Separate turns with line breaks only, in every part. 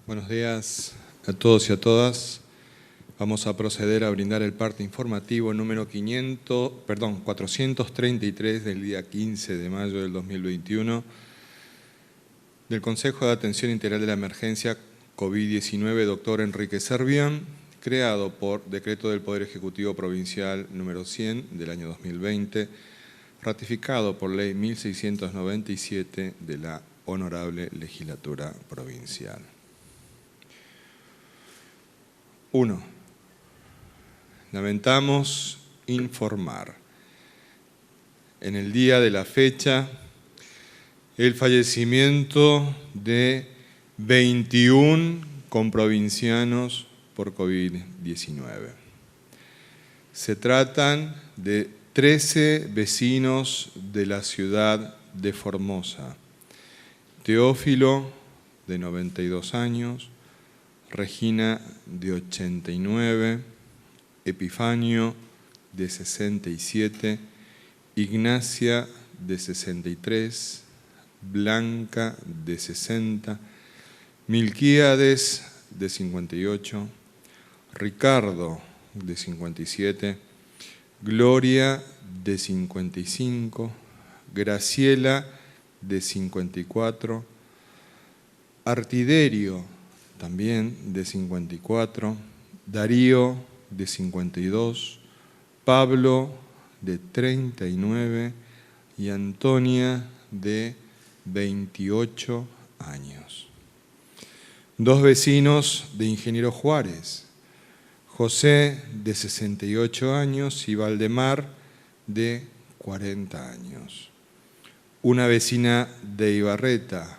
Buenos días a todos y a todas. Vamos a proceder a brindar el parte informativo número 433 del día 15 de mayo del 2021 del Consejo de Atención Integral de la Emergencia COVID-19, doctor Enrique Servián, creado por Decreto del Poder Ejecutivo Provincial número 100 del año 2020, ratificado por Ley 1697 de la Honorable Legislatura Provincial. 1. Lamentamos informar en el día de la fecha el fallecimiento de 21 comprovincianos por COVID-19. Se tratan de 13 vecinos de la ciudad de Formosa: Teófilo, de 92 años, Regina, de 89, Epifanio, de 67, Ignacia, de 63, Blanca, de 60, Milquíades, de 58, Ricardo, de 57, Gloria, de 55, Graciela, de 54, Artiderio, también de 54, Darío, de 52, Pablo, de 39 y Antonia, de 28 años. 2 vecinos de Ingeniero Juárez: José, de 68 años, y Valdemar, de 40 años. Una vecina de Ibarreta,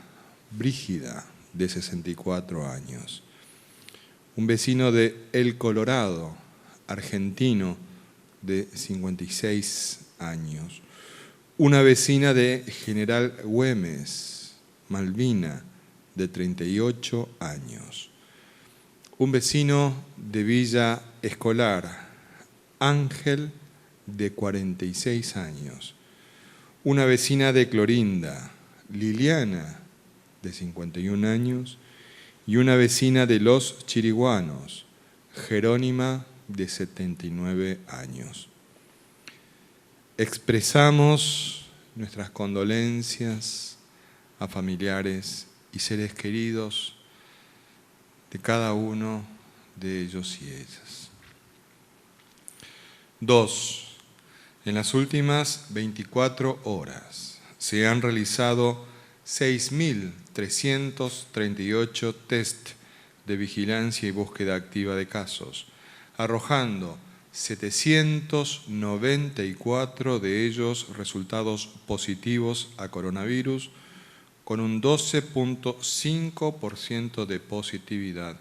Brígida, de 64 años. Un vecino de El Colorado, argentino, de 56 años. Una vecina de General Güemes, Malvina, de 38 años. Un vecino de Villa Escolar, Ángel, de 46 años. Una vecina de Clorinda, Liliana, de 51 años, y una vecina de Los Chiriguanos, Jerónima, de 79 años. Expresamos nuestras condolencias a familiares y seres queridos de cada uno de ellos y ellas. 2. En las últimas 24 horas se han realizado 6.338 test de vigilancia y búsqueda activa de casos, arrojando 794 de ellos resultados positivos a coronavirus, con un 12.5% de positividad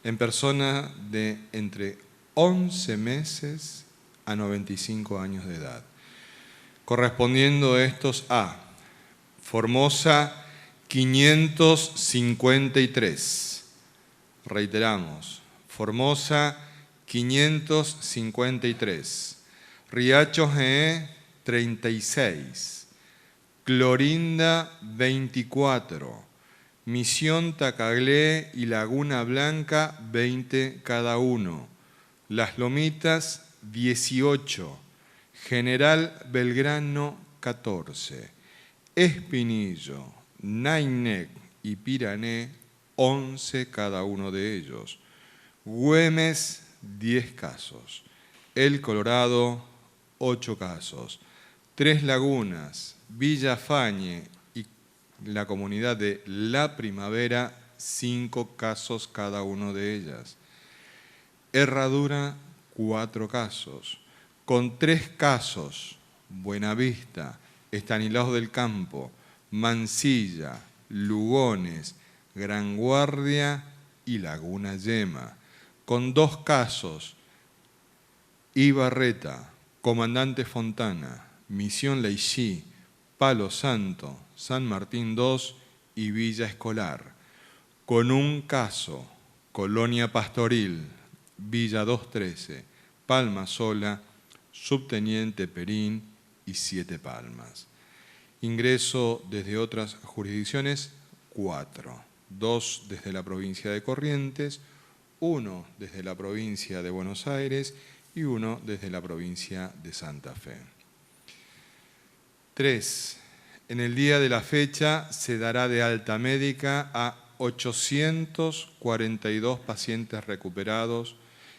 en personas de entre 11 meses a 95 años de edad, correspondiendo estos a Formosa, 553. Reiteramos, Formosa, 553. Riacho Jeé, 36. Clorinda, 24. Misión Tacaglé y Laguna Blanca, 20 cada uno. Las Lomitas, 18. General Belgrano, 14. Espinillo, Nainec y Pirané, 11 cada uno de ellos. Güemes, 10 casos. El Colorado, 8 casos. Tres Lagunas, Villa Fañe y la comunidad de La Primavera, 5 casos cada uno de ellas. Herradura, 4 casos. Con 3 casos, Buenavista, Estanislaos del Campo, Mansilla, Lugones, Gran Guardia y Laguna Yema. Con 2 casos, Ibarreta, Comandante Fontana, Misión Leixí, Palo Santo, San Martín II y Villa Escolar. Con 1 caso, Colonia Pastoril, Villa 213, Palma Sola, Subteniente Perín y 7 Palmas. Ingreso desde otras jurisdicciones, 4. 2 desde la provincia de Corrientes, 1 desde la provincia de Buenos Aires y 1 desde la provincia de Santa Fe. 3. En el día de la fecha se dará de alta médica a 842 pacientes recuperados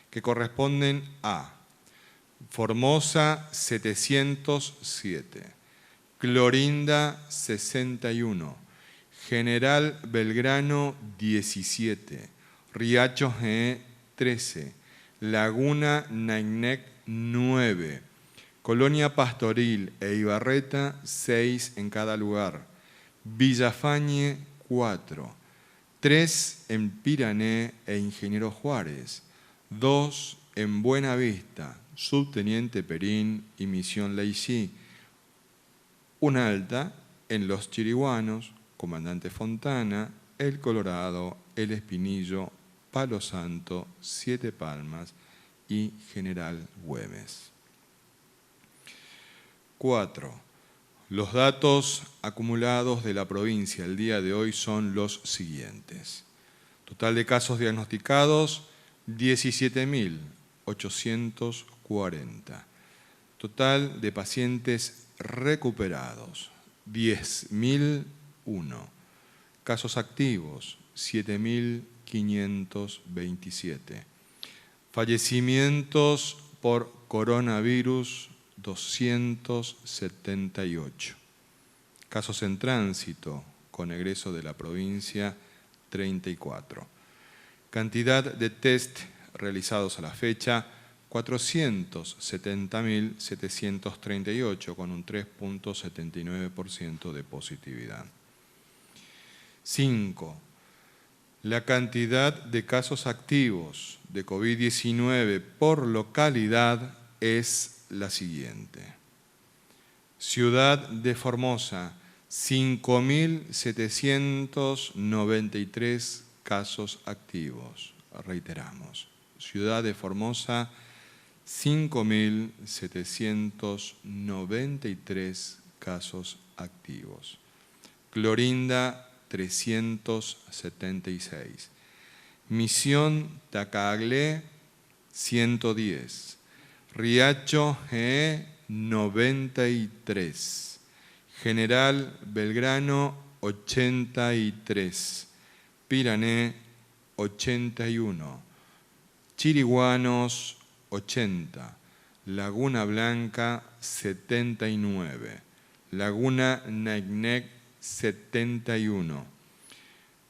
que corresponden a Formosa 707, Clorinda 61, General Belgrano 17, Riacho 13, Laguna Nainec 9, Colonia Pastoril e Ibarreta 6 en cada lugar, Villafañe 4, 3 en Pirané e Ingeniero Juárez, 2 en Buenavista, Subteniente Perín y Misión Laicí, una alta en Los Chiriguanos, Comandante Fontana, El Colorado, El Espinillo, Palo Santo, Siete Palmas y General Güemes. 4. Los datos acumulados de la provincia el día de hoy son los siguientes. Total de casos diagnosticados, 17.840. Total de pacientes recuperados, 10.001. Casos activos, 7.527. Fallecimientos por coronavirus, 278. Casos en tránsito con egreso de la provincia, 34. Cantidad de test realizados a la fecha, 470.738, con un 3.79% de positividad. 5. La cantidad de casos activos de COVID-19 por localidad es la siguiente. Ciudad de Formosa, 5.793 casos activos. Reiteramos, Ciudad de Formosa, 5.793 casos activos. Clorinda, 376. Misión Tacaglé, 110. Riacho 93. General Belgrano, 83. Pirané, 81. Chiriguanos, 80. Laguna Blanca, 79. Laguna Nainec, 71.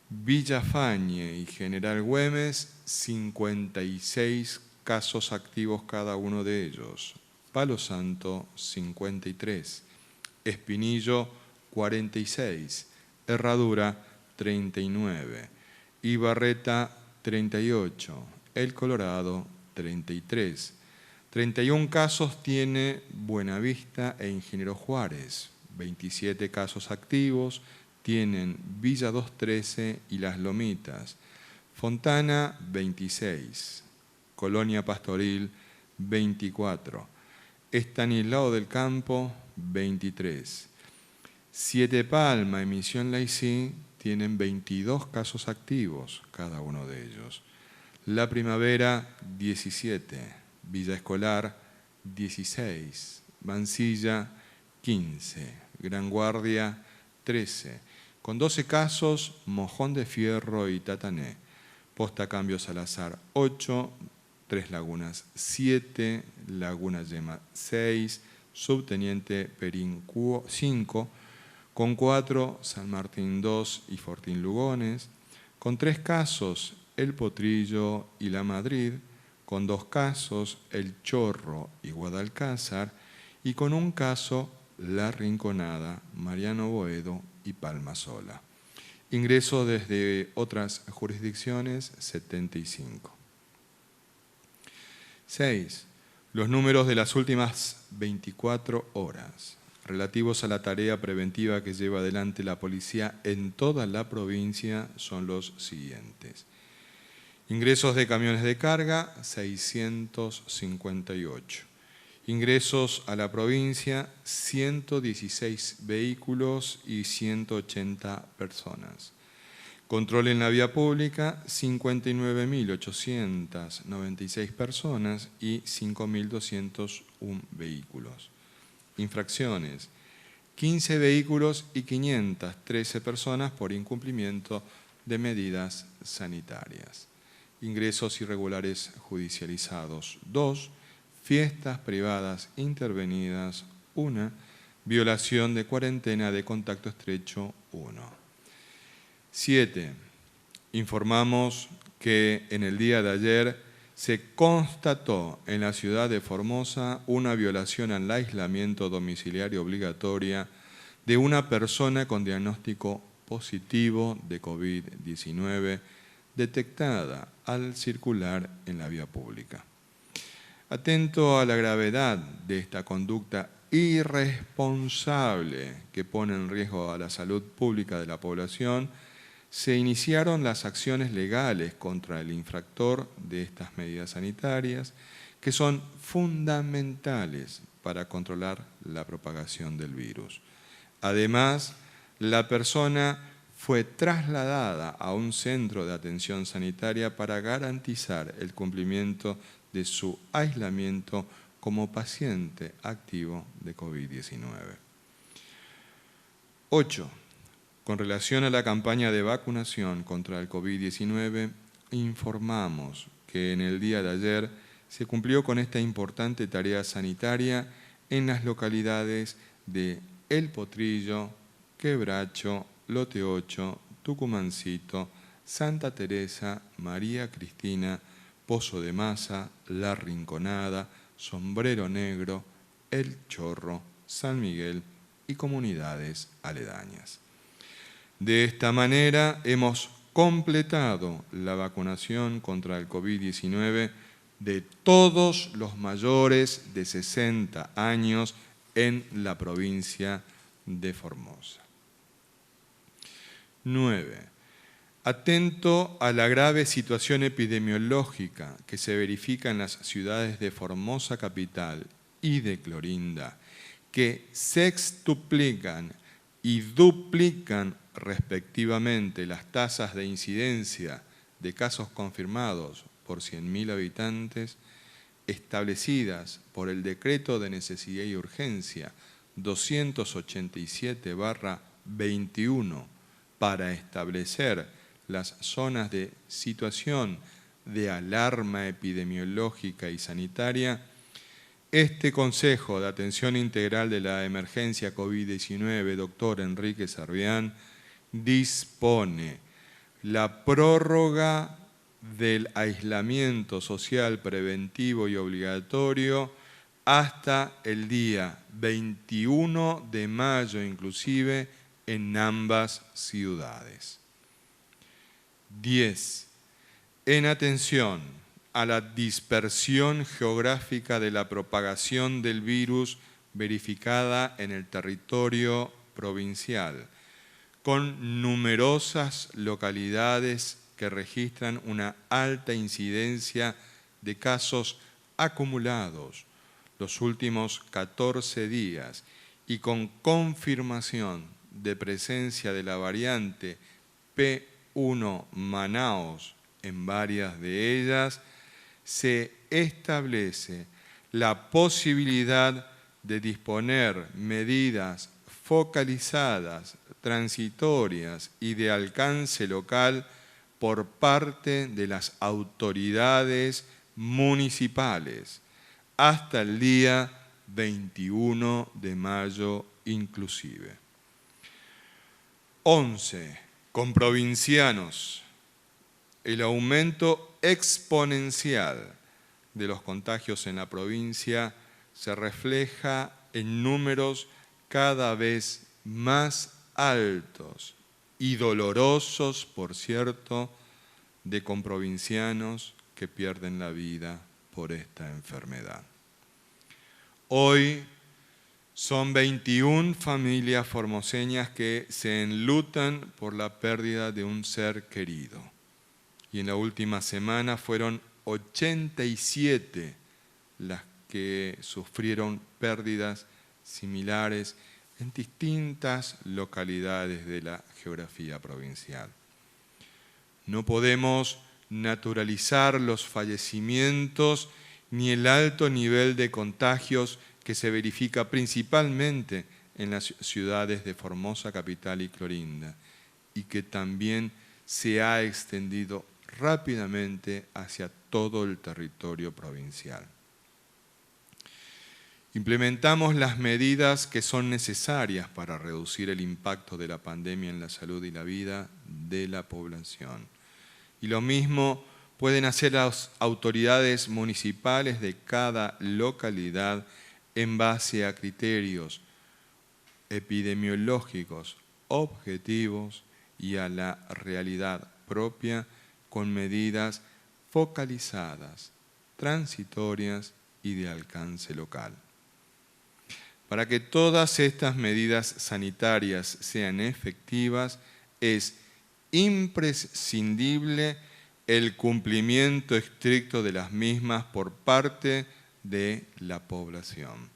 Villafañe y General Güemes, 56 casos activos cada uno de ellos. Palo Santo, 53. Espinillo, 46. Herradura, 39. Ibarreta, 38. El Colorado, 33. 31 casos tiene Buenavista e Ingeniero Juárez. 27 casos activos tienen Villa 213 y Las Lomitas. Fontana, 26. Colonia Pastoril, 24. Estanislao del Campo, 23. Siete Palmas y Misión Laicí tienen 22 casos activos, cada uno de ellos. La Primavera, 17. Villa Escolar, 16. Mansilla, 15. Gran Guardia, 13. Con 12 casos, Mojón de Fierro y Tatané. Posta Cambio Salazar, 8. Tres Lagunas, 7. Laguna Yema, 6. Subteniente Perín, 5. Con 4, San Martín 2 y Fortín Lugones. Con 3 casos, El Potrillo y La Madrid. Con 2 casos, El Chorro y Guadalcázar. Y con 1 caso, La Rinconada, Mariano Boedo y Palmasola. Ingreso desde otras jurisdicciones, 75. 6. Los números de las últimas 24 horas relativos a la tarea preventiva que lleva adelante la policía en toda la provincia son los siguientes. Ingresos de camiones de carga, 658. Ingresos a la provincia, 116 vehículos y 180 personas. Control en la vía pública, 59.896 personas y 5.201 vehículos. Infracciones, 15 vehículos y 513 personas por incumplimiento de medidas sanitarias. Ingresos irregulares judicializados, 2. Fiestas privadas intervenidas, 1. Violación de cuarentena de contacto estrecho, 1. 7. Informamos que en el día de ayer se constató en la ciudad de Formosa una violación al aislamiento domiciliario obligatoria de una persona con diagnóstico positivo de COVID-19 detectada al circular en la vía pública. Atento a la gravedad de esta conducta irresponsable que pone en riesgo a la salud pública de la población, se iniciaron las acciones legales contra el infractor de estas medidas sanitarias, que son fundamentales para controlar la propagación del virus. Además, la persona fue trasladada a un centro de atención sanitaria para garantizar el cumplimiento de su aislamiento como paciente activo de COVID-19. 8. Con relación a la campaña de vacunación contra el COVID-19, informamos que en el día de ayer se cumplió con esta importante tarea sanitaria en las localidades de El Potrillo, Quebracho, Lote 8, Tucumancito, Santa Teresa, María Cristina, Pozo de Maza, La Rinconada, Sombrero Negro, El Chorro, San Miguel y comunidades aledañas. De esta manera hemos completado la vacunación contra el COVID-19 de todos los mayores de 60 años en la provincia de Formosa. 9. Atento a la grave situación epidemiológica que se verifica en las ciudades de Formosa capital y de Clorinda, que sextuplican y duplican respectivamente las tasas de incidencia de casos confirmados por 100.000 habitantes, establecidas por el Decreto de Necesidad y Urgencia 287/21 para establecer las zonas de situación de alarma epidemiológica y sanitaria, este Consejo de Atención Integral de la Emergencia COVID-19, doctor Enrique Servián, dispone la prórroga del aislamiento social preventivo y obligatorio hasta el día 21 de mayo inclusive en ambas ciudades. 10. En atención a la dispersión geográfica de la propagación del virus verificada en el territorio provincial, con numerosas localidades que registran una alta incidencia de casos acumulados los últimos 14 días y con confirmación de presencia de la variante P1 Manaos en varias de ellas, se establece la posibilidad de disponer medidas focalizadas, transitorias y de alcance local por parte de las autoridades municipales hasta el día 21 de mayo inclusive. 11. Con provincianos, el aumento exponencial de los contagios en la provincia se refleja en números cada vez más altos y dolorosos, por cierto, de comprovincianos que pierden la vida por esta enfermedad. Hoy son 21 familias formoseñas que se enlutan por la pérdida de un ser querido. Y en la última semana fueron 87 las que sufrieron pérdidas similares en distintas localidades de la geografía provincial. No podemos naturalizar los fallecimientos ni el alto nivel de contagios que se verifica principalmente en las ciudades de Formosa Capital y Clorinda, y que también se ha extendido rápidamente hacia todo el territorio provincial. Implementamos las medidas que son necesarias para reducir el impacto de la pandemia en la salud y la vida de la población. Y lo mismo pueden hacer las autoridades municipales de cada localidad en base a criterios epidemiológicos objetivos y a la realidad propia con medidas focalizadas, transitorias y de alcance local. Para que todas estas medidas sanitarias sean efectivas, es imprescindible el cumplimiento estricto de las mismas por parte de la población.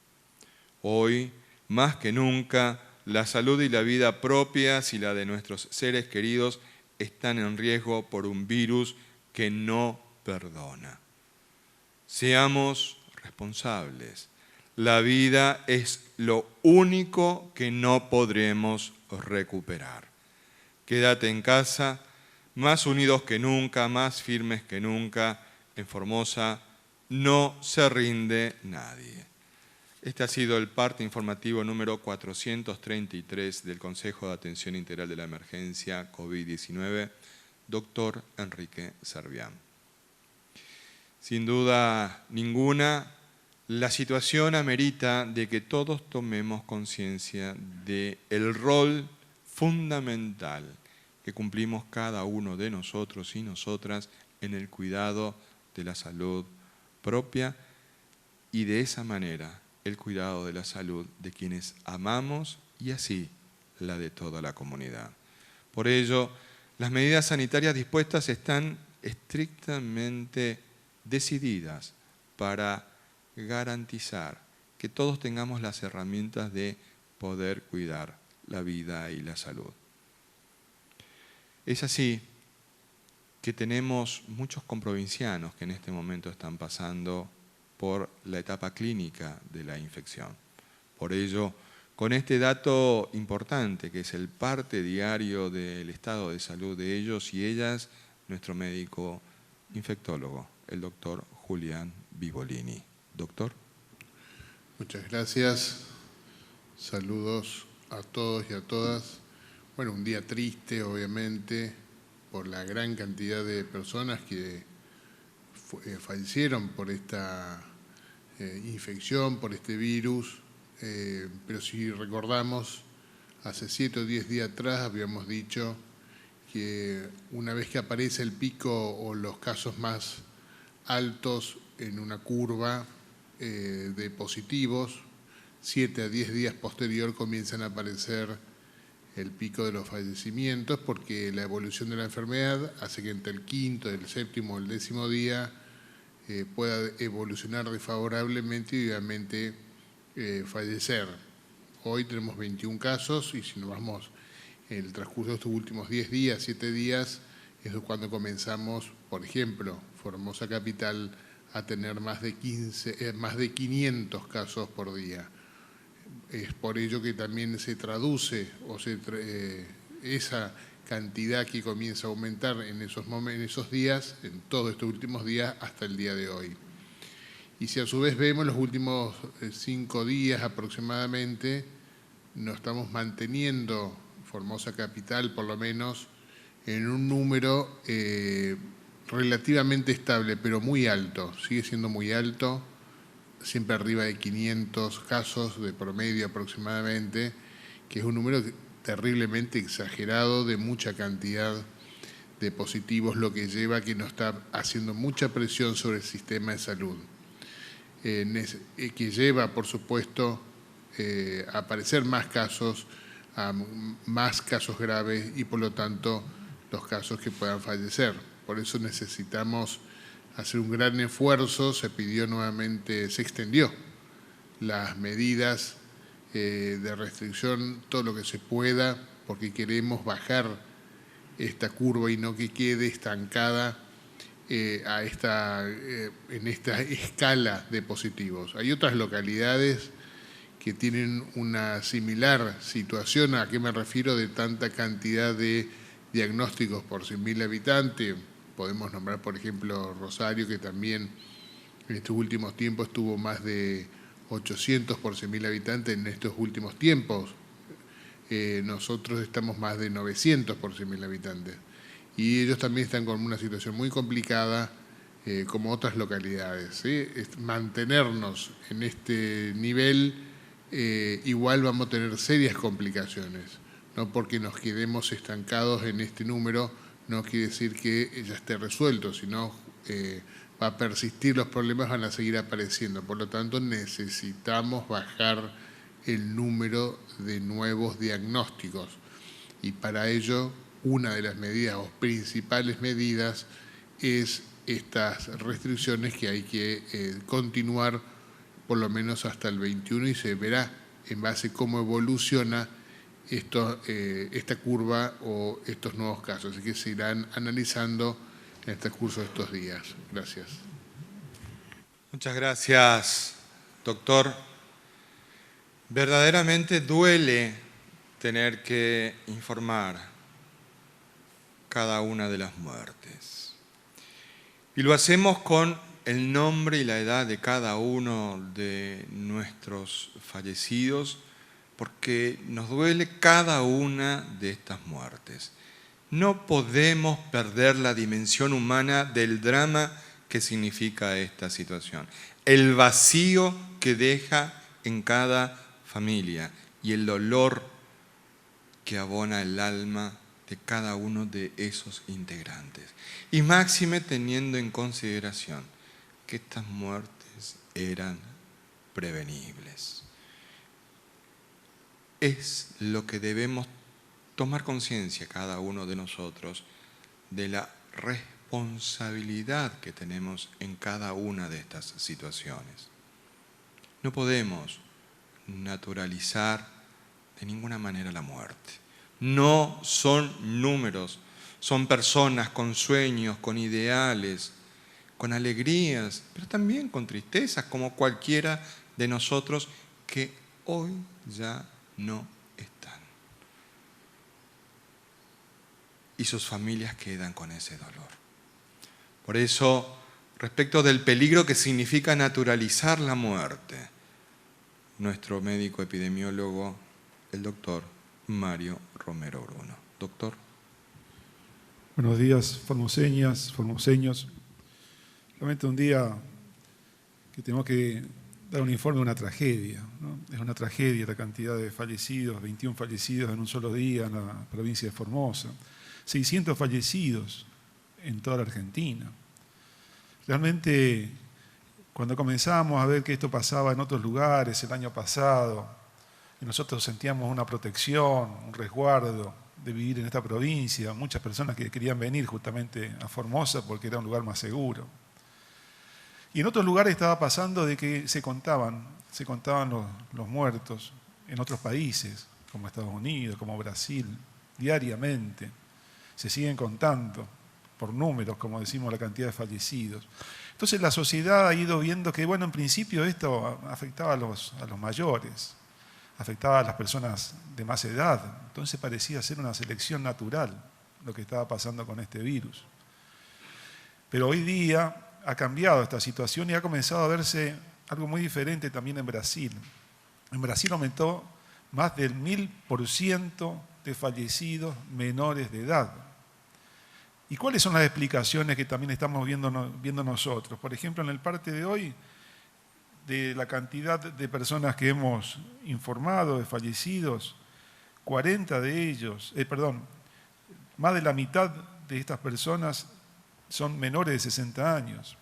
Hoy, más que nunca, la salud y la vida propias y la de nuestros seres queridos están en riesgo por un virus que no perdona. Seamos responsables. La vida es lo único que no podremos recuperar. Quédate en casa, más unidos que nunca, más firmes que nunca. En Formosa no se rinde nadie. Este ha sido el parte informativo número 433 del Consejo de Atención Integral de la Emergencia COVID-19, doctor Enrique Servián. Sin duda ninguna, la situación amerita de que todos tomemos conciencia del rol fundamental que cumplimos cada uno de nosotros y nosotras en el cuidado de la salud propia y de esa manera el cuidado de la salud de quienes amamos y así la de toda la comunidad. Por ello, las medidas sanitarias dispuestas están estrictamente decididas para garantizar que todos tengamos las herramientas de poder cuidar la vida y la salud. Es así que tenemos muchos comprovincianos que en este momento están pasando por la etapa clínica de la infección. Por ello, con este dato importante, que es el parte diario del estado de salud de ellos y ellas, nuestro médico infectólogo, el doctor Julián Vivolini. Doctor.
Muchas gracias. Saludos a todos y a todas. Bueno, un día triste, obviamente, por la gran cantidad de personas que fallecieron por esta infección, por este virus, pero si recordamos, hace 7 o 10 días atrás habíamos dicho que una vez que aparece el pico o los casos más altos en una curva de positivos, 7 a 10 días posterior comienzan a aparecer el pico de los fallecimientos, porque la evolución de la enfermedad hace que entre el 5º, el 7º o el 10º día pueda evolucionar desfavorablemente y obviamente fallecer. Hoy tenemos 21 casos y si nos vamos en el transcurso de estos últimos 10 días, 7 días, es cuando comenzamos, por ejemplo, Formosa Capital a tener más de 500 casos por día. Es por ello que también se traduce esa cantidad que comienza a aumentar en esos días, en todos estos últimos días, hasta el día de hoy. Y si a su vez vemos los últimos 5 días aproximadamente, nos estamos manteniendo, Formosa Capital por lo menos, en un número relativamente estable, pero muy alto, sigue siendo muy alto, siempre arriba de 500 casos de promedio aproximadamente, que es un número terriblemente exagerado de mucha cantidad de positivos, lo que lleva a que nos está haciendo mucha presión sobre el sistema de salud, que lleva, por supuesto, a aparecer más casos graves y, por lo tanto, los casos que puedan fallecer. Por eso necesitamos hacer un gran esfuerzo. Se pidió nuevamente, se extendió las medidas de restricción, todo lo que se pueda, porque queremos bajar esta curva y no que quede estancada en esta escala de positivos. Hay otras localidades que tienen una similar situación. ¿A qué me refiero de tanta cantidad de diagnósticos por 100.000 habitantes? Podemos nombrar, por ejemplo, Rosario, que también en estos últimos tiempos tuvo más de 800 por 100.000 habitantes en estos últimos tiempos. Nosotros estamos más de 900 por 100.000 habitantes. Y ellos también están con una situación muy complicada, como otras localidades, ¿sí? Mantenernos en este nivel, igual vamos a tener serias complicaciones. No porque nos quedemos estancados en este número, no quiere decir que ya esté resuelto, sino va a persistir, los problemas van a seguir apareciendo. Por lo tanto, necesitamos bajar el número de nuevos diagnósticos. Y para ello, una de las medidas o principales medidas es estas restricciones que hay que continuar por lo menos hasta el 21 y se verá en base a cómo evoluciona esta curva o estos nuevos casos. Así que se irán analizando en el transcurso de estos días. Gracias.
Muchas gracias, doctor. Verdaderamente duele tener que informar cada una de las muertes. Y lo hacemos con el nombre y la edad de cada uno de nuestros fallecidos, porque nos duele cada una de estas muertes. No podemos perder la dimensión humana del drama que significa esta situación, el vacío que deja en cada familia y el dolor que abona el alma de cada uno de esos integrantes. Y máxime teniendo en consideración que estas muertes eran prevenibles. Es lo que debemos tomar conciencia cada uno de nosotros de la responsabilidad que tenemos en cada una de estas situaciones. No podemos naturalizar de ninguna manera la muerte. No son números, son personas con sueños, con ideales, con alegrías, pero también con tristezas, como cualquiera de nosotros que hoy ya no están. Y sus familias quedan con ese dolor. Por eso, respecto del peligro que significa naturalizar la muerte, nuestro médico epidemiólogo, el doctor Mario Romero Bruno. Doctor.
Buenos días, formoseñas, formoseños. Realmente un día que tenemos que dar un informe de una tragedia, ¿no? Es una tragedia la cantidad de fallecidos, 21 fallecidos en un solo día en la provincia de Formosa, 600 fallecidos en toda la Argentina. Realmente, cuando comenzamos a ver que esto pasaba en otros lugares el año pasado, y nosotros sentíamos una protección, un resguardo de vivir en esta provincia, muchas personas que querían venir justamente a Formosa porque era un lugar más seguro. Y en otros lugares estaba pasando de que se contaban los muertos en otros países, como Estados Unidos, como Brasil, diariamente. Se siguen contando por números, como decimos, la cantidad de fallecidos. Entonces la sociedad ha ido viendo que, bueno, en principio esto afectaba a los mayores, afectaba a las personas de más edad. Entonces parecía ser una selección natural lo que estaba pasando con este virus. Pero hoy día ha cambiado esta situación y ha comenzado a verse algo muy diferente también en Brasil. En Brasil aumentó más del 1000% de fallecidos menores de edad. ¿Y cuáles son las explicaciones que también estamos viendo nosotros? Por ejemplo, en el parte de hoy, de la cantidad de personas que hemos informado, de fallecidos, 40 de ellos, más de la mitad de estas personas son menores de 60 años,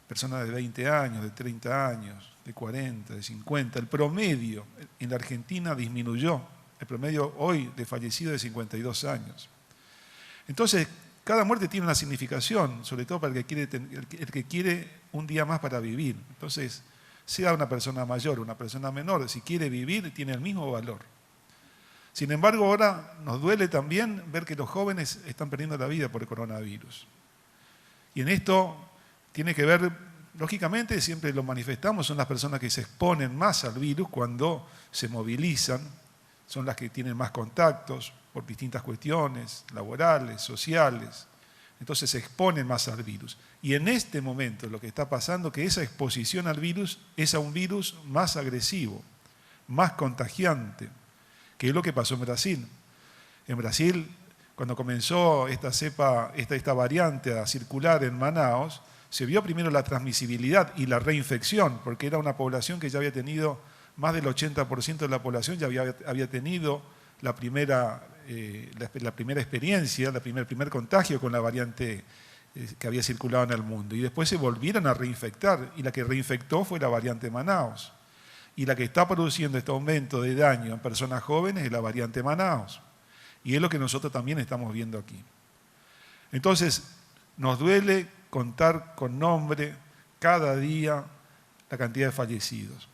personas de 20 años, de 30 años, de 40, de 50. El promedio en la Argentina disminuyó, el promedio hoy de fallecidos de 52 años. Entonces, cada muerte tiene una significación, sobre todo para el que quiere un día más para vivir. Entonces, sea una persona mayor o una persona menor, si quiere vivir, tiene el mismo valor. Sin embargo, ahora nos duele también ver que los jóvenes están perdiendo la vida por el coronavirus. Y en esto tiene que ver, lógicamente, siempre lo manifestamos, son las personas que se exponen más al virus cuando se movilizan, son las que tienen más contactos por distintas cuestiones laborales, sociales. Entonces se exponen más al virus. Y en este momento lo que está pasando es que esa exposición al virus es a un virus más agresivo, más contagiante, que es lo que pasó en Brasil. En Brasil, cuando comenzó esta variante a circular en Manaos, se vio primero la transmisibilidad y la reinfección, porque era una población que ya había tenido, más del 80% de la población ya había tenido la primera experiencia, el primer contagio con la variante que había circulado en el mundo. Y después se volvieron a reinfectar, y la que reinfectó fue la variante Manaos. Y la que está produciendo este aumento de daño en personas jóvenes es la variante Manaos. Y es lo que nosotros también estamos viendo aquí. Entonces, nos duele contar con nombre cada día la cantidad de fallecidos.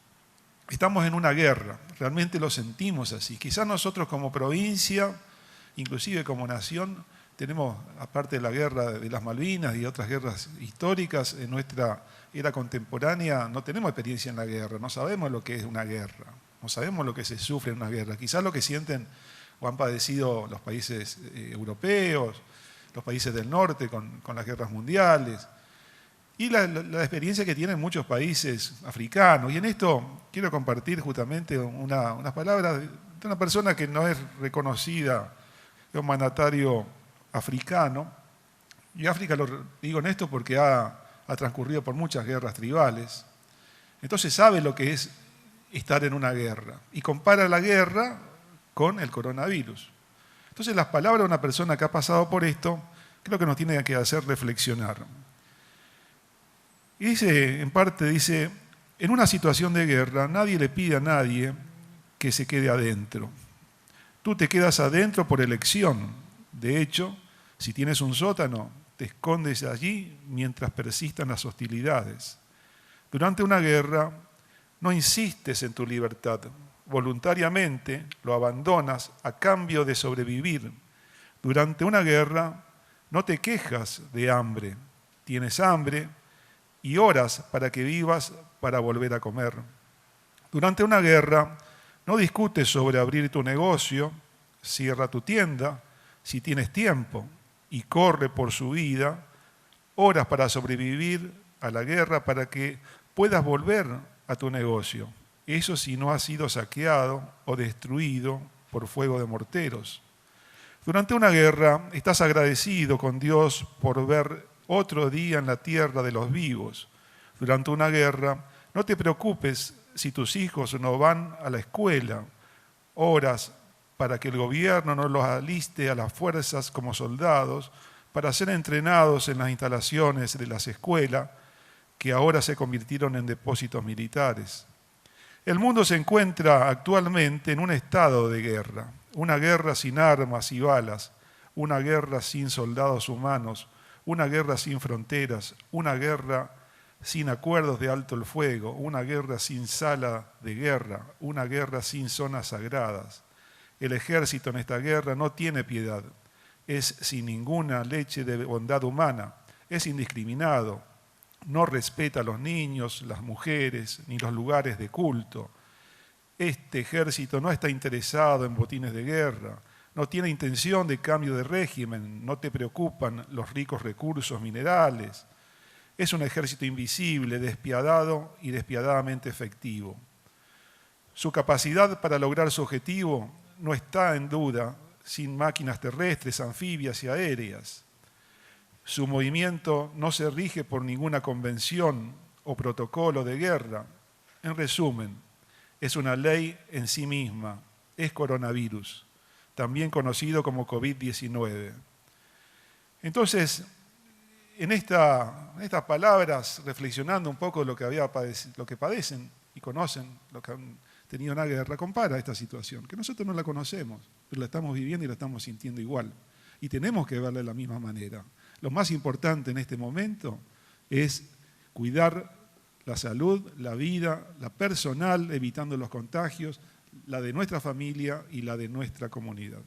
Estamos en una guerra, realmente lo sentimos así. Quizás nosotros como provincia, inclusive como nación, tenemos, aparte de la guerra de las Malvinas y otras guerras históricas, en nuestra era contemporánea no tenemos experiencia en la guerra, no sabemos lo que es una guerra, no sabemos lo que se sufre en una guerra. Quizás lo que sienten o han padecido los países europeos, los países del norte con las guerras mundiales, y la experiencia que tienen muchos países africanos. Y en esto quiero compartir justamente unas palabras de una persona que no es reconocida, de un mandatario africano. Y África, lo digo en esto porque ha transcurrido por muchas guerras tribales. Entonces sabe lo que es estar en una guerra. Y compara la guerra con el coronavirus. Entonces las palabras de una persona que ha pasado por esto, creo que nos tiene que hacer reflexionar. Y dice, en parte dice, en una situación de guerra nadie le pide a nadie que se quede adentro. Tú te quedas adentro por elección. De hecho, si tienes un sótano, te escondes allí mientras persistan las hostilidades. Durante una guerra no insistes en tu libertad. Voluntariamente lo abandonas a cambio de sobrevivir. Durante una guerra no te quejas de hambre. Tienes hambre y oras para que vivas para volver a comer. Durante una guerra no discutes sobre abrir tu negocio, cierra tu tienda si tienes tiempo y corre por su vida, oras para sobrevivir a la guerra para que puedas volver a tu negocio. Eso si no ha sido saqueado o destruido por fuego de morteros. Durante una guerra estás agradecido con Dios por ver otro día en la tierra de los vivos. Durante una guerra no te preocupes si tus hijos no van a la escuela. Oras para que el gobierno no los aliste a las fuerzas como soldados para ser entrenados en las instalaciones de las escuelas que ahora se convirtieron en depósitos militares. El mundo se encuentra actualmente en un estado de guerra, una guerra sin armas y balas, una guerra sin soldados humanos, una guerra sin fronteras, una guerra sin acuerdos de alto el fuego, una guerra sin sala de guerra, una guerra sin zonas sagradas. El ejército en esta guerra no tiene piedad, es sin ninguna leche de bondad humana, es indiscriminado, no respeta a los niños, las mujeres, ni los lugares de culto. Este ejército no está interesado en botines de guerra, no tiene intención de cambio de régimen, no te preocupan los ricos recursos minerales. Es un ejército invisible, despiadado y despiadadamente efectivo. Su capacidad para lograr su objetivo no está en duda sin máquinas terrestres, anfibias y aéreas. Su movimiento no se rige por ninguna convención o protocolo de guerra. En resumen, es una ley en sí misma, es coronavirus, también conocido como COVID-19. Entonces, en estas palabras, reflexionando un poco lo que padecen y conocen, lo que han tenido una guerra, compara esta situación, que nosotros no la conocemos, pero la estamos viviendo y la estamos sintiendo igual. Y tenemos que verla de la misma manera. Lo más importante en este momento es cuidar la salud, la vida, la personal, evitando los contagios, la de nuestra familia y la de nuestra comunidad.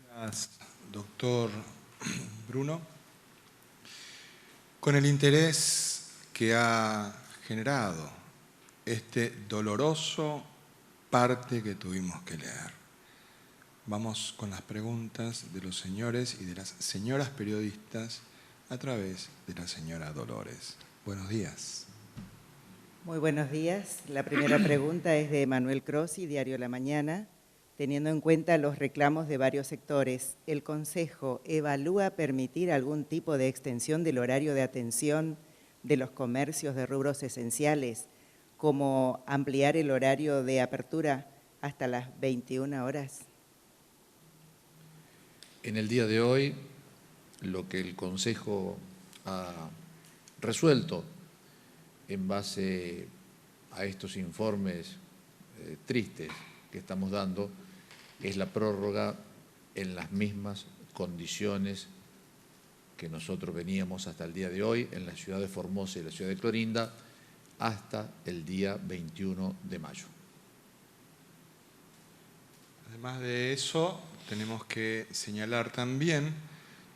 Gracias, doctor Bruno. Con el interés que ha generado este doloroso parte que tuvimos que leer, vamos con las preguntas de los señores y de las señoras periodistas a través de la señora Dolores. Buenos días.
Muy buenos días. La primera pregunta es de Manuel Crossi, Diario La Mañana. Teniendo en cuenta los reclamos de varios sectores, ¿el Consejo evalúa permitir algún tipo de extensión del horario de atención de los comercios de rubros esenciales, como ampliar el horario de apertura hasta las 21 horas?
En el día de hoy, lo que el Consejo ha resuelto en base a estos informes tristes que estamos dando es la prórroga en las mismas condiciones que nosotros veníamos hasta el día de hoy en la ciudad de Formosa y la ciudad de Clorinda hasta el día 21 de mayo.
Además de eso, tenemos que señalar también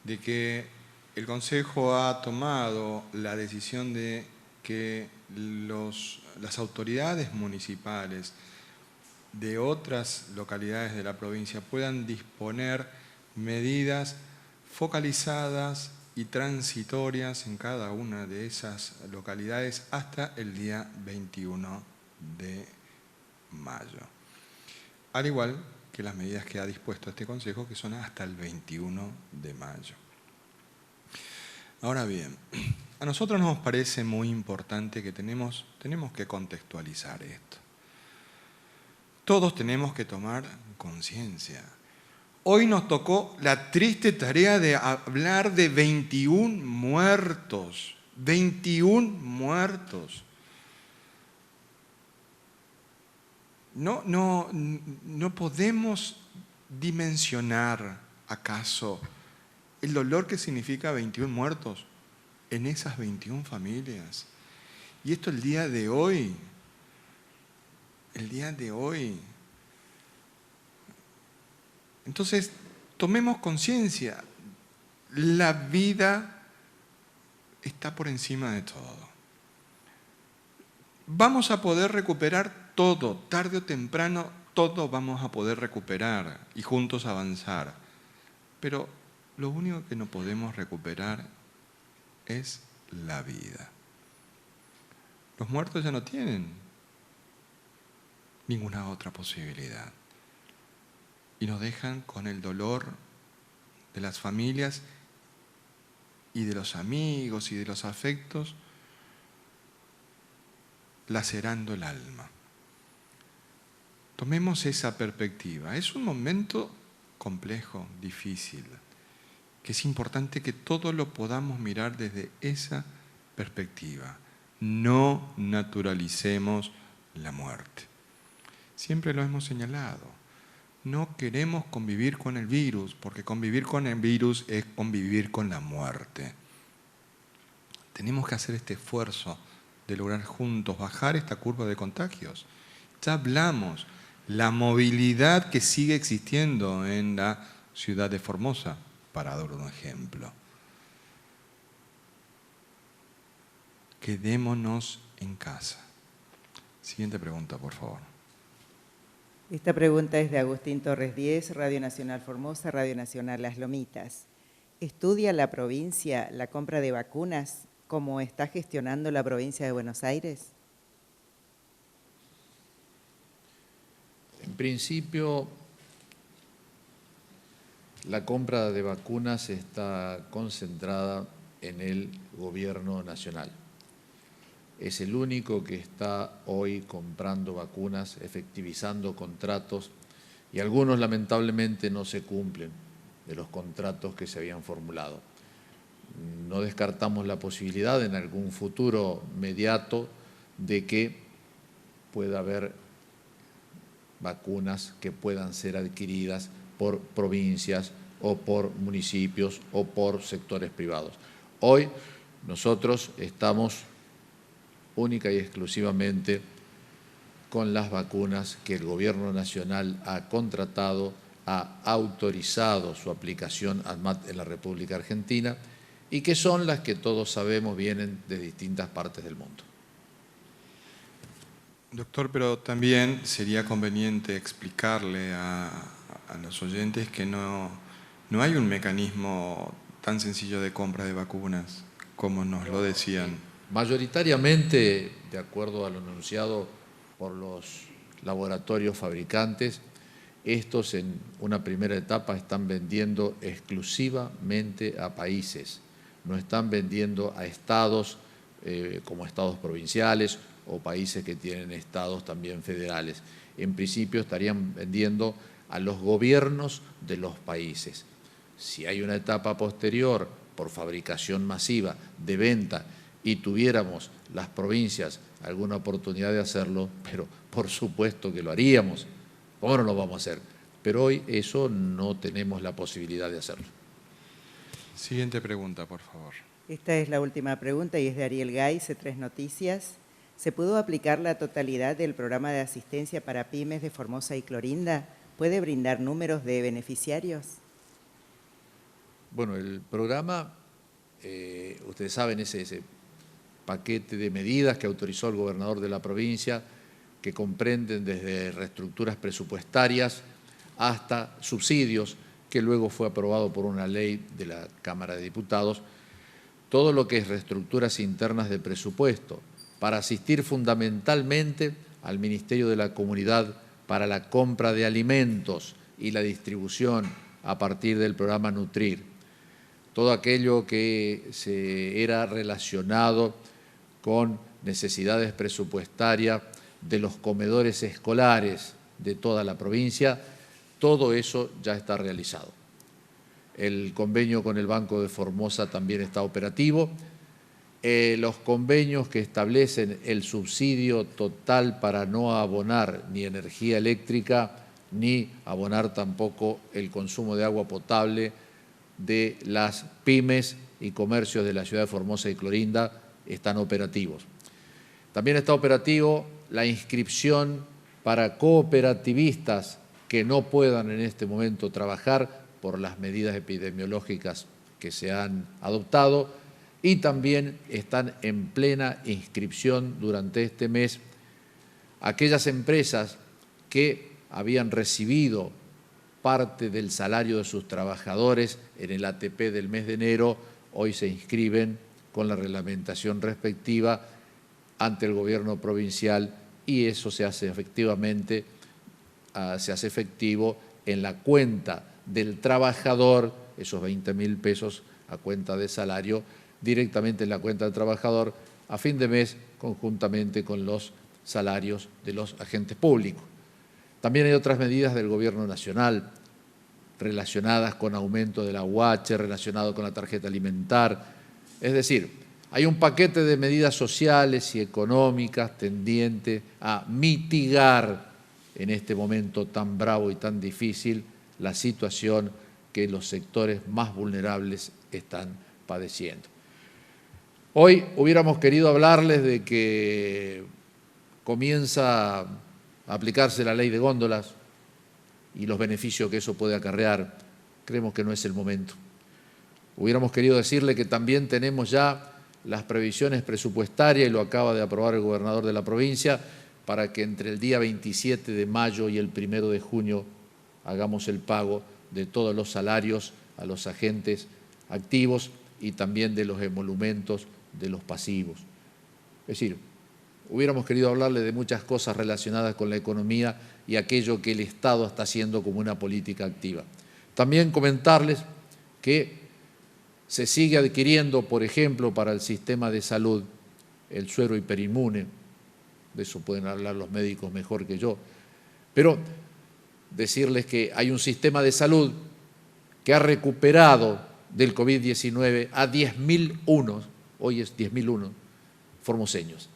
de que el Consejo ha tomado la decisión de que las autoridades municipales de otras localidades de la provincia puedan disponer medidas focalizadas y transitorias en cada una de esas localidades hasta el día 21 de mayo. Al igual que las medidas que ha dispuesto este Consejo, que son hasta el 21 de mayo. Ahora bien, a nosotros nos parece muy importante que tenemos que contextualizar esto. Todos tenemos que tomar conciencia. Hoy nos tocó la triste tarea de hablar de 21 muertos. 21 muertos. No podemos dimensionar, ¿acaso, el dolor que significa 21 muertos en esas 21 familias? Y esto el día de hoy. Entonces, tomemos conciencia. La vida está por encima de todo. Vamos a poder recuperar todo, tarde o temprano, todo vamos a poder recuperar y juntos avanzar. Pero lo único que no podemos recuperar es la vida. Los muertos ya no tienen ninguna otra posibilidad. Y nos dejan con el dolor de las familias y de los amigos y de los afectos, lacerando el alma. Tomemos esa perspectiva. Es un momento complejo, difícil, que es importante que todo lo podamos mirar desde esa perspectiva. No naturalicemos la muerte. Siempre lo hemos señalado. No queremos convivir con el virus, porque convivir con el virus es convivir con la muerte. Tenemos que hacer este esfuerzo de lograr juntos bajar esta curva de contagios. Ya hablamos, la movilidad que sigue existiendo en la ciudad de Formosa, para dar un ejemplo. Quedémonos en casa. Siguiente pregunta, por favor.
Esta pregunta es de Agustín Torres 10, Radio Nacional Formosa, Radio Nacional Las Lomitas. ¿Estudia la provincia la compra de vacunas como está gestionando la provincia de Buenos Aires?
En principio, la compra de vacunas está concentrada en el Gobierno Nacional. Es el único que está hoy comprando vacunas, efectivizando contratos, y algunos lamentablemente no se cumplen de los contratos que se habían formulado. No descartamos la posibilidad en algún futuro inmediato de que pueda haber vacunas que puedan ser adquiridas por provincias o por municipios o por sectores privados. Hoy nosotros estamos única y exclusivamente con las vacunas que el Gobierno Nacional ha contratado, ha autorizado su aplicación ANMAT en la República Argentina y que son las que todos sabemos vienen de distintas partes del mundo.
Doctor, pero también sería conveniente explicarle a los oyentes que no hay un mecanismo tan sencillo de compra de vacunas como nos lo decían.
Mayoritariamente, de acuerdo a lo anunciado por los laboratorios fabricantes, estos en una primera etapa están vendiendo exclusivamente a países, no están vendiendo a estados como estados provinciales o países que tienen estados también federales. En principio estarían vendiendo a los gobiernos de los países. Si hay una etapa posterior por fabricación masiva de venta y tuviéramos las provincias alguna oportunidad de hacerlo, pero por supuesto que lo haríamos. ¿Cómo no lo vamos a hacer? Pero hoy eso no tenemos la posibilidad de hacerlo.
Siguiente pregunta, por favor.
Esta es la última pregunta y es de Ariel Gay, C3 Noticias. ¿Se pudo aplicar la totalidad del programa de asistencia para pymes de Formosa y Clorinda? ¿Puede brindar números de beneficiarios?
Bueno, el programa, ustedes saben, ese paquete de medidas que autorizó el gobernador de la provincia, que comprenden desde reestructuras presupuestarias hasta subsidios, que luego fue aprobado por una ley de la Cámara de Diputados, todo lo que es reestructuras internas de presupuesto, para asistir fundamentalmente al Ministerio de la Comunidad para la compra de alimentos y la distribución a partir del programa Nutrir. Todo aquello que se era relacionado con necesidades presupuestarias de los comedores escolares de toda la provincia, todo eso ya está realizado. El convenio con el Banco de Formosa también está operativo. Los convenios que establecen el subsidio total para no abonar ni energía eléctrica, ni abonar tampoco el consumo de agua potable de las pymes y comercios de la ciudad de Formosa y Clorinda están operativos. También está operativo la inscripción para cooperativistas que no puedan en este momento trabajar por las medidas epidemiológicas que se han adoptado, y también están en plena inscripción durante este mes aquellas empresas que habían recibido parte del salario de sus trabajadores en el ATP del mes de enero, hoy se inscriben con la reglamentación respectiva ante el gobierno provincial y eso se hace efectivamente, se hace efectivo en la cuenta del trabajador, esos 20.000 pesos a cuenta de salario, directamente en la cuenta del trabajador a fin de mes conjuntamente con los salarios de los agentes públicos. También hay otras medidas del Gobierno Nacional relacionadas con aumento de la UH, relacionado con la tarjeta alimentar. Es decir, hay un paquete de medidas sociales y económicas tendiente a mitigar en este momento tan bravo y tan difícil la situación que los sectores más vulnerables están padeciendo. Hoy hubiéramos querido hablarles de que comienza a aplicarse la ley de góndolas y los beneficios que eso puede acarrear. Creemos que no es el momento. Hubiéramos querido decirle que también tenemos ya las previsiones presupuestarias, y lo acaba de aprobar el gobernador de la provincia, para que entre el día 27 de mayo y el 1 de junio hagamos el pago de todos los salarios a los agentes activos y también de los emolumentos de los pasivos. Es decir, hubiéramos querido hablarle de muchas cosas relacionadas con la economía y aquello que el Estado está haciendo como una política activa. También comentarles que se sigue adquiriendo, por ejemplo, para el sistema de salud, el suero hiperinmune, de eso pueden hablar los médicos mejor que yo, pero decirles que hay un sistema de salud que ha recuperado del COVID-19 a 10.001, hoy es 10.001 formoseños.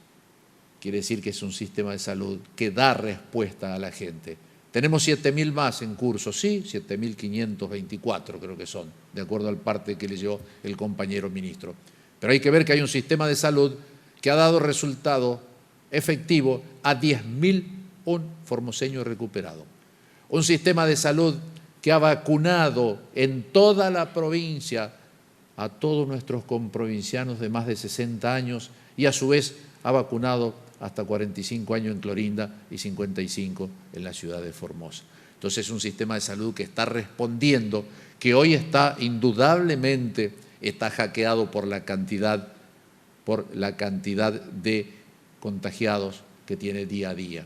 Quiere decir que es un sistema de salud que da respuesta a la gente. Tenemos 7.000 más en curso, sí, 7.524 creo que son, de acuerdo al parte que leyó el compañero ministro. Pero hay que ver que hay un sistema de salud que ha dado resultado efectivo a 10.000 un formoseño recuperado. Un sistema de salud que ha vacunado en toda la provincia a todos nuestros comprovincianos de más de 60 años y a su vez ha vacunado hasta 45 años en Clorinda y 55 en la ciudad de Formosa. Entonces es un sistema de salud que está respondiendo, que hoy está indudablemente hackeado por la cantidad de contagiados que tiene día a día.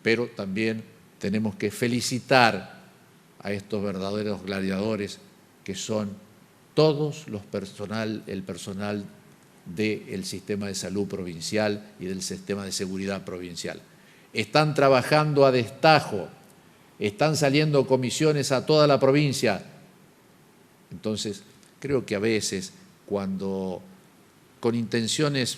Pero también tenemos que felicitar a estos verdaderos gladiadores que son todos el personal del sistema de salud provincial y del sistema de seguridad provincial. Están trabajando a destajo, están saliendo comisiones a toda la provincia. Entonces, creo que a veces, cuando con intenciones,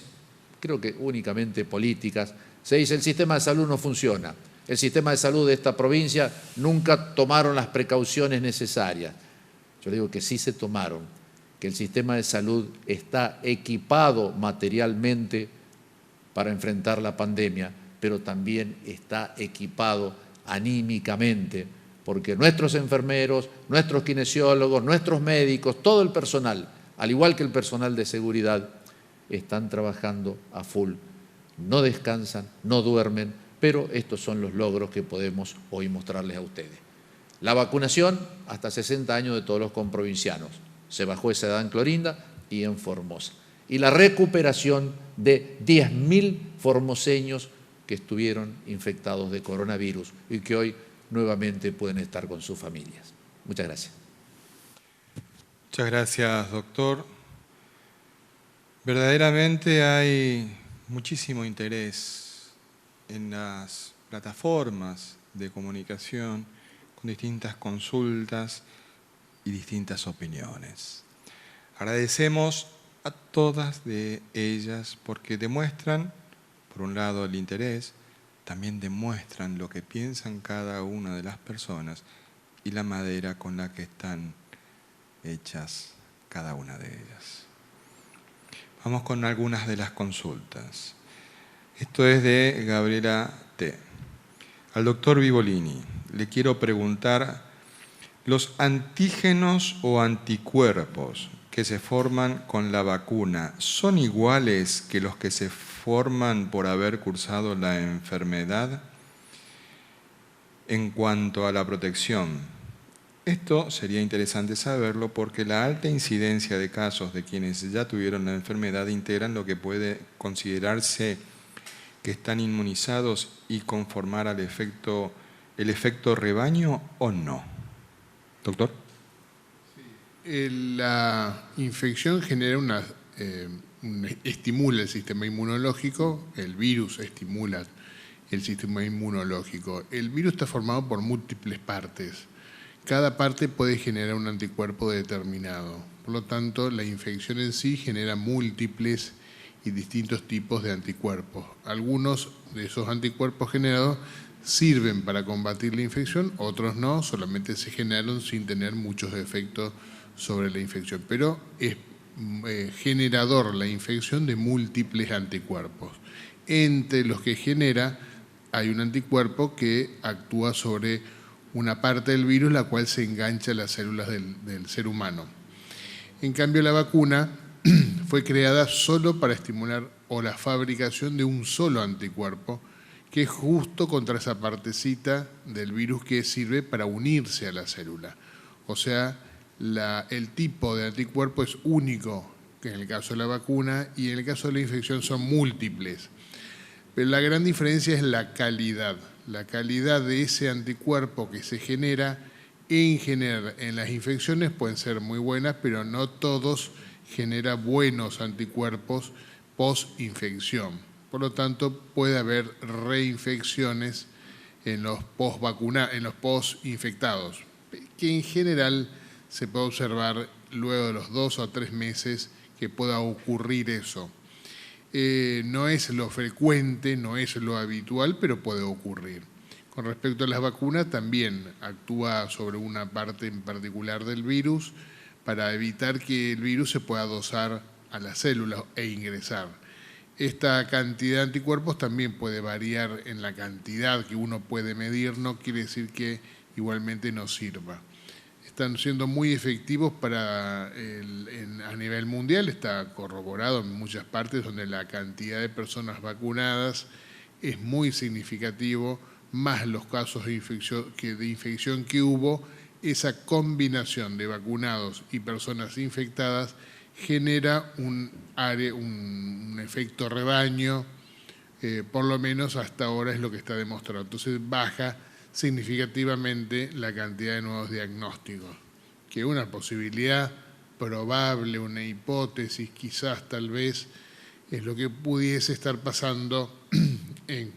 creo que únicamente políticas, se dice el sistema de salud no funciona, el sistema de salud de esta provincia nunca tomaron las precauciones necesarias. Yo digo que sí se tomaron, que el sistema de salud está equipado materialmente para enfrentar la pandemia, pero también está equipado anímicamente, porque nuestros enfermeros, nuestros kinesiólogos, nuestros médicos, todo el personal, al igual que el personal de seguridad, están trabajando a full. No descansan, no duermen, pero estos son los logros que podemos hoy mostrarles a ustedes. La vacunación hasta 60 años de todos los comprovincianos. Se bajó esa edad en Clorinda y en Formosa. Y la recuperación de 10.000 formoseños que estuvieron infectados de coronavirus y que hoy nuevamente pueden estar con sus familias. Muchas gracias.
Muchas gracias, doctor. Verdaderamente hay muchísimo interés en las plataformas de comunicación con distintas consultas y distintas opiniones. Agradecemos a todas de ellas porque demuestran, por un lado, el interés, también demuestran lo que piensan cada una de las personas y la madera con la que están hechas cada una de ellas. Vamos con algunas de las consultas. Esto es de Gabriela T. Al doctor Vivolini le quiero preguntar: ¿los antígenos o anticuerpos que se forman con la vacuna son iguales que los que se forman por haber cursado la enfermedad en cuanto a la protección? Esto sería interesante saberlo porque la alta incidencia de casos de quienes ya tuvieron la enfermedad integran lo que puede considerarse que están inmunizados y conformar el efecto rebaño o no. Doctor.
La infección genera estimula el sistema inmunológico, el virus estimula el sistema inmunológico. El virus está formado por múltiples partes. Cada parte puede generar un anticuerpo determinado. Por lo tanto, la infección en sí genera múltiples y distintos tipos de anticuerpos. Algunos de esos anticuerpos generados sirven para combatir la infección, otros no, solamente se generaron sin tener muchos efectos sobre la infección. Pero es generador la infección de múltiples anticuerpos. Entre los que genera hay un anticuerpo que actúa sobre una parte del virus, la cual se engancha a las células del ser humano. En cambio, la vacuna fue creada solo para estimular la fabricación de un solo anticuerpo, que es justo contra esa partecita del virus que sirve para unirse a la célula. O sea, el tipo de anticuerpo es único, que en el caso de la vacuna, y en el caso de la infección son múltiples. Pero la gran diferencia es la calidad. La calidad de ese anticuerpo que se genera, en general, en las infecciones pueden ser muy buenas, pero no todos generan buenos anticuerpos post-infección. Por lo tanto, puede haber reinfecciones en los post-infectados, que en general se puede observar luego de los 2 o 3 meses que pueda ocurrir eso. No es lo frecuente, no es lo habitual, pero puede ocurrir. Con respecto a las vacunas, también actúa sobre una parte en particular del virus para evitar que el virus se pueda dosar a las células e ingresar. Esta cantidad de anticuerpos también puede variar en la cantidad que uno puede medir, no quiere decir que igualmente no sirva. Están siendo muy efectivos a nivel mundial, está corroborado en muchas partes donde la cantidad de personas vacunadas es muy significativo, más los casos de infección que hubo. Esa combinación de vacunados y personas infectadas genera un efecto rebaño, por lo menos hasta ahora es lo que está demostrado. Entonces baja significativamente la cantidad de nuevos diagnósticos, que una posibilidad probable, una hipótesis, quizás, tal vez, es lo que pudiese estar pasando en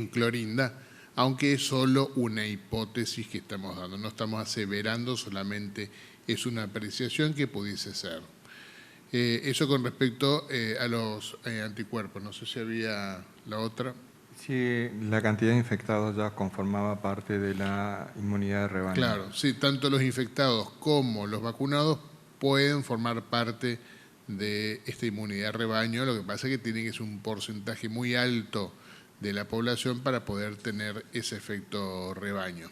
Clorinda, aunque es solo una hipótesis que estamos dando, no estamos aseverando, solamente es una apreciación que pudiese ser. Eso con respecto a los anticuerpos. No sé si había la otra.
Sí, la cantidad de infectados ya conformaba parte de la inmunidad de rebaño.
Claro, sí, tanto los infectados como los vacunados pueden formar parte de esta inmunidad de rebaño. Lo que pasa es que tiene que ser un porcentaje muy alto de la población para poder tener ese efecto rebaño.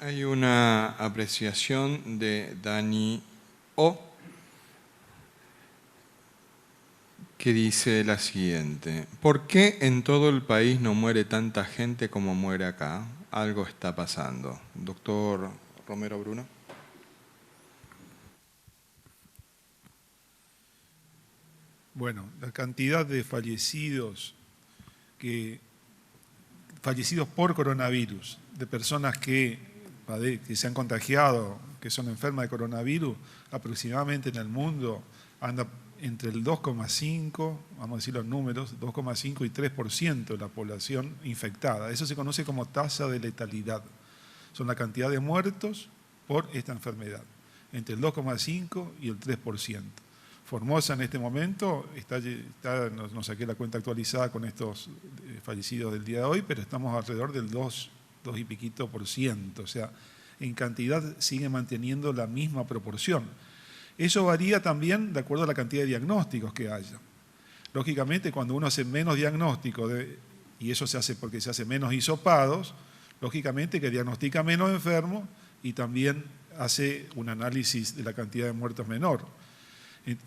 Hay una apreciación de Dani O, que dice la siguiente: ¿por qué en todo el país no muere tanta gente como muere acá? Algo está pasando. Doctor Romero Bruno.
Bueno, la cantidad de fallecidos por coronavirus, de personas que se han contagiado, que son enfermas de coronavirus, aproximadamente en el mundo anda entre el 2,5, vamos a decir los números, 2,5 y 3% de la población infectada. Eso se conoce como tasa de letalidad. Son la cantidad de muertos por esta enfermedad, entre el 2,5 y el 3%. Formosa en este momento, no saqué la cuenta actualizada con estos fallecidos del día de hoy, pero estamos alrededor del 2 y piquito %. O sea, en cantidad sigue manteniendo la misma proporción. Eso varía también de acuerdo a la cantidad de diagnósticos que haya. Lógicamente, cuando uno hace menos diagnósticos, y eso se hace porque se hace menos hisopados, lógicamente que diagnostica menos enfermos y también hace un análisis de la cantidad de muertos menor.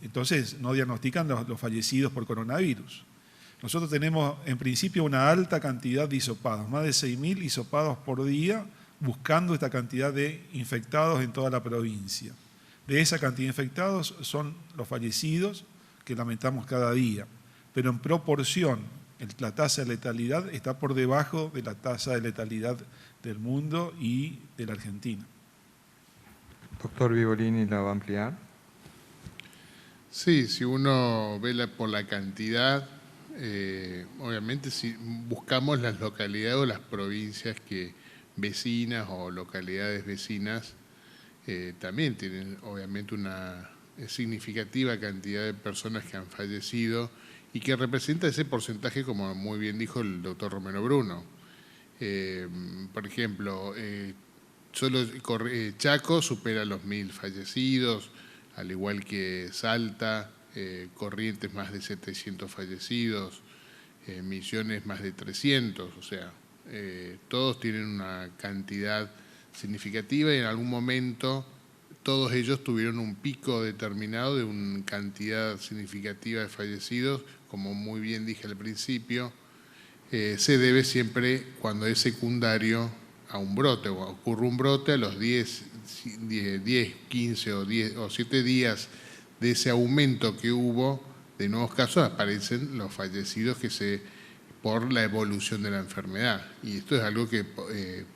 Entonces, no diagnostican los fallecidos por coronavirus. Nosotros tenemos, en principio, una alta cantidad de hisopados, más de 6.000 hisopados por día, buscando esta cantidad de infectados en toda la provincia. De esa cantidad de infectados son los fallecidos que lamentamos cada día, pero en proporción la tasa de letalidad está por debajo de la tasa de letalidad del mundo y de la Argentina.
Doctor Vivolini, ¿la va a ampliar?
Sí, si uno ve por la cantidad, obviamente si buscamos las localidades o las provincias vecinas o localidades vecinas, también tienen obviamente una significativa cantidad de personas que han fallecido y que representa ese porcentaje, como muy bien dijo el doctor Romero Bruno. Por ejemplo, solo Chaco supera los 1.000 fallecidos, al igual que Salta, Corrientes más de 700 fallecidos, Misiones más de 300, o sea, todos tienen una cantidad significativa y en algún momento todos ellos tuvieron un pico determinado de una cantidad significativa de fallecidos, como muy bien dije al principio. Se debe siempre, cuando es secundario, a un brote, o ocurre un brote a los 10, 15 o 7 días de ese aumento que hubo de nuevos casos, aparecen los fallecidos por la evolución de la enfermedad. Y esto es algo que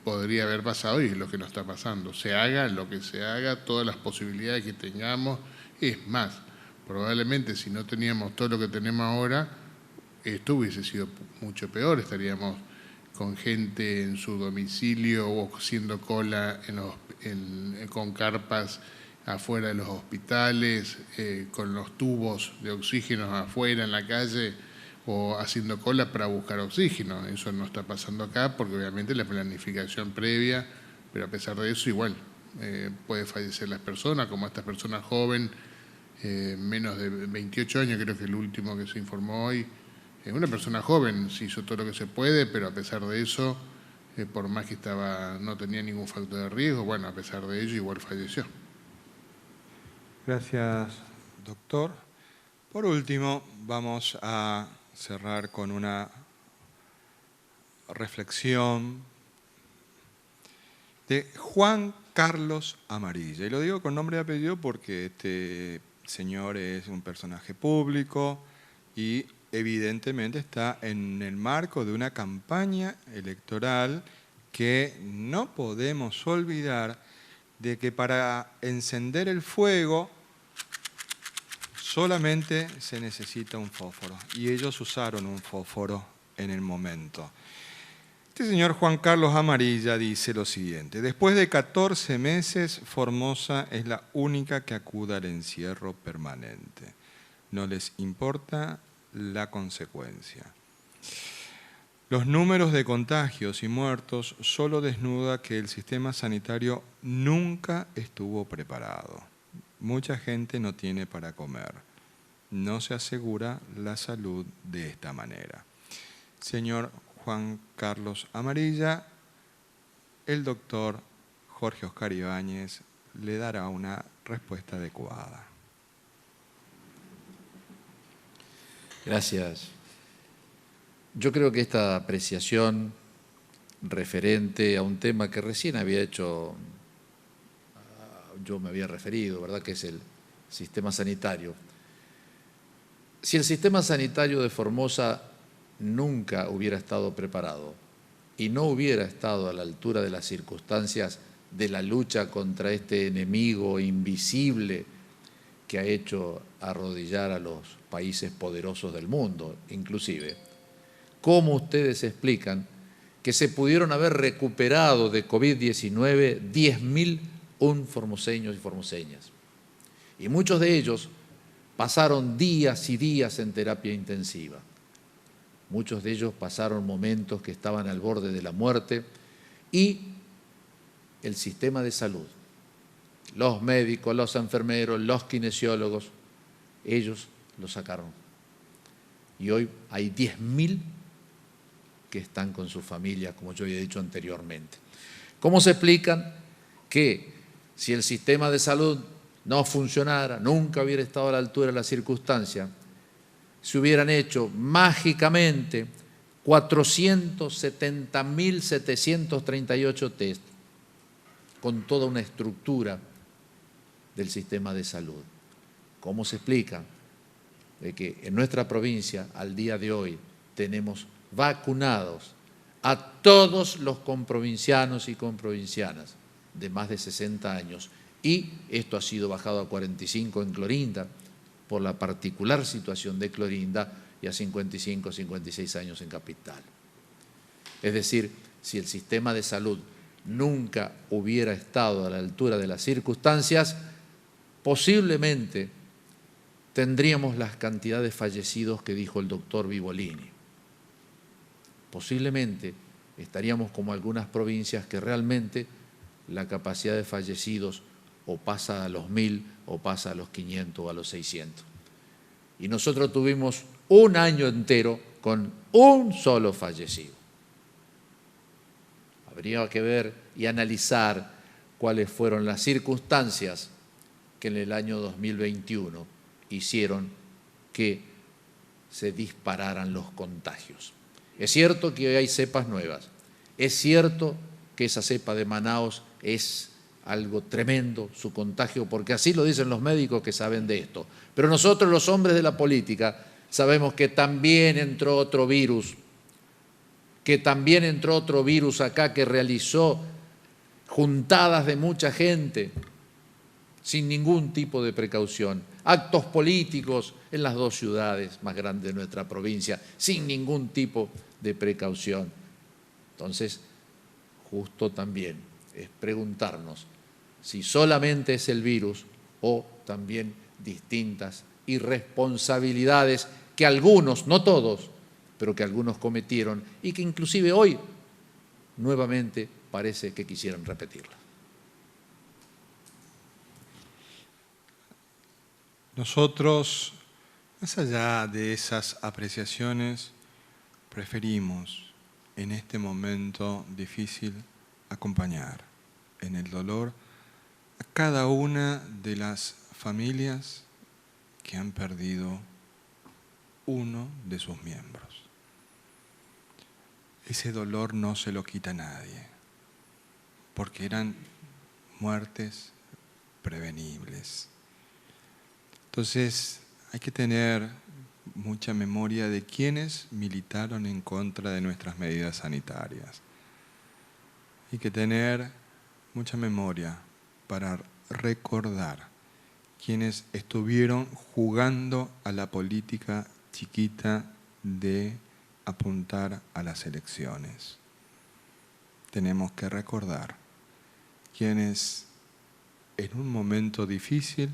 podría haber pasado y es lo que nos está pasando. Se haga lo que se haga, todas las posibilidades que tengamos. Es más, probablemente si no teníamos todo lo que tenemos ahora, esto hubiese sido mucho peor. Estaríamos con gente en su domicilio o haciendo cola con carpas afuera de los hospitales, con los tubos de oxígeno afuera en la calle, o haciendo cola para buscar oxígeno. Eso no está pasando acá porque obviamente la planificación previa, pero a pesar de eso igual puede fallecer las personas, como esta persona joven menos de 28 años, creo que el último que se informó hoy. Una persona joven, se hizo todo lo que se puede, pero a pesar de eso, por más que no tenía ningún factor de riesgo, bueno, a pesar de ello igual falleció.
Gracias, doctor. Por último, vamos a cerrar con una reflexión de Juan Carlos Amarilla. Y lo digo con nombre y apellido porque este señor es un personaje público y evidentemente está en el marco de una campaña electoral que no podemos olvidar de que para encender el fuego solamente se necesita un fósforo, y ellos usaron un fósforo en el momento. Este señor Juan Carlos Amarilla dice lo siguiente: después de 14 meses, Formosa es la única que acude al encierro permanente. No les importa la consecuencia. Los números de contagios y muertos solo desnuda que el sistema sanitario nunca estuvo preparado. Mucha gente no tiene para comer. No se asegura la salud de esta manera. Señor Juan Carlos Amarilla, el doctor Jorge Oscar Ibáñez le dará una respuesta adecuada.
Gracias. Yo creo que esta apreciación referente a un tema que recién había hecho, yo me había referido, ¿verdad?, que es el sistema sanitario. Si el sistema sanitario de Formosa nunca hubiera estado preparado y no hubiera estado a la altura de las circunstancias de la lucha contra este enemigo invisible que ha hecho arrodillar a los países poderosos del mundo, inclusive, ¿cómo ustedes explican que se pudieron haber recuperado de COVID-19 10.001 formoseños y formoseñas? Y muchos de ellos pasaron días y días en terapia intensiva. Muchos de ellos pasaron momentos que estaban al borde de la muerte y el sistema de salud, los médicos, los enfermeros, los kinesiólogos, ellos lo sacaron. Y hoy hay 10.000 que están con su familia, como yo había dicho anteriormente. ¿Cómo se explican que si el sistema de salud no funcionara, nunca hubiera estado a la altura de la circunstancia, se hubieran hecho mágicamente 470.738 test con toda una estructura del sistema de salud? ¿Cómo se explica de que en nuestra provincia al día de hoy tenemos vacunados a todos los comprovincianos y comprovincianas de más de 60 años? Y esto ha sido bajado a 45 en Clorinda por la particular situación de Clorinda y a 55, 56 años en Capital. Es decir, si el sistema de salud nunca hubiera estado a la altura de las circunstancias, posiblemente tendríamos las cantidades de fallecidos que dijo el doctor Vivolini. Posiblemente estaríamos como algunas provincias que realmente la capacidad de fallecidos o pasa a los 1.000 o pasa a los 500 o a los 600. Y nosotros tuvimos un año entero con un solo fallecido. Habría que ver y analizar cuáles fueron las circunstancias que en el año 2021 hicieron que se dispararan los contagios. Es cierto que hoy hay cepas nuevas, es cierto que esa cepa de Manaos es algo tremendo, su contagio, porque así lo dicen los médicos que saben de esto. Pero nosotros, los hombres de la política, sabemos que también entró otro virus, acá que realizó juntadas de mucha gente sin ningún tipo de precaución, actos políticos en las dos ciudades más grandes de nuestra provincia, sin ningún tipo de precaución. Entonces, justo también es preguntarnos si solamente es el virus o también distintas irresponsabilidades que algunos, no todos, pero que algunos cometieron y que inclusive hoy nuevamente parece que quisieran repetirla.
Nosotros, más allá de esas apreciaciones, preferimos en este momento difícil acompañar en el dolor a cada una de las familias que han perdido uno de sus miembros. Ese dolor no se lo quita nadie, porque eran muertes prevenibles. Entonces, hay que tener mucha memoria de quienes militaron en contra de nuestras medidas sanitarias. Hay que tener mucha memoria para recordar quienes estuvieron jugando a la política chiquita de apuntar a las elecciones. Tenemos que recordar quienes en un momento difícil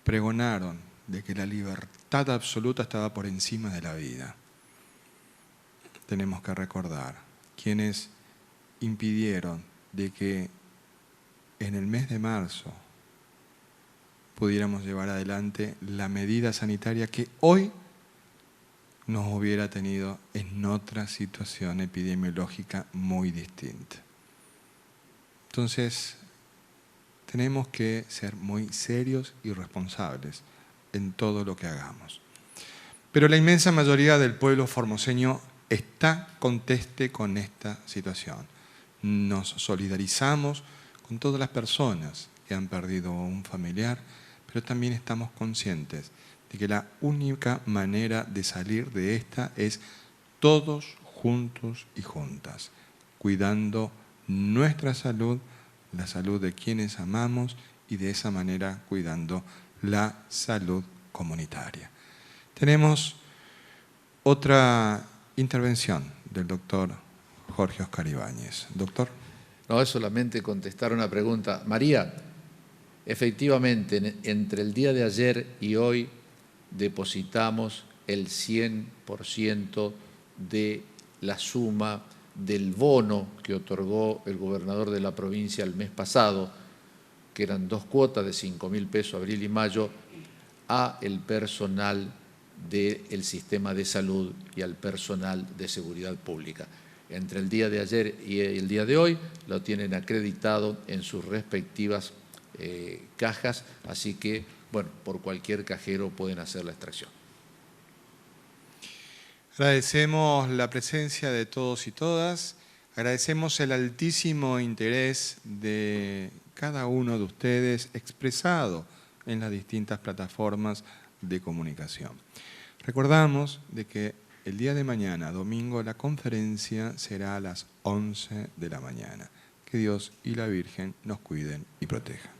pregonaron de que la libertad absoluta estaba por encima de la vida. Tenemos que recordar quienes impidieron de que en el mes de marzo pudiéramos llevar adelante la medida sanitaria que hoy nos hubiera tenido en otra situación epidemiológica muy distinta. Entonces, tenemos que ser muy serios y responsables en todo lo que hagamos. Pero la inmensa mayoría del pueblo formoseño está conteste con esta situación. Nos solidarizamos con todas las personas que han perdido un familiar, pero también estamos conscientes de que la única manera de salir de esta es todos juntos y juntas, cuidando nuestra salud, la salud de quienes amamos y de esa manera cuidando la salud comunitaria. Tenemos otra intervención del doctor Jorge Oscar Ibáñez. Doctor.
No, es solamente contestar una pregunta. María, efectivamente, entre el día de ayer y hoy depositamos el 100% de la suma del bono que otorgó el gobernador de la provincia el mes pasado, que eran 2 cuotas de 5.000 pesos, abril y mayo, a el personal del sistema de salud y al personal de seguridad pública. Entre el día de ayer y el día de hoy lo tienen acreditado en sus respectivas cajas, así que, bueno, por cualquier cajero pueden hacer la extracción.
Agradecemos la presencia de todos y todas, agradecemos el altísimo interés de cada uno de ustedes expresado en las distintas plataformas de comunicación. Recordamos de que el día de mañana, domingo, la conferencia será a las 11 de la mañana. Que Dios y la Virgen nos cuiden y protejan.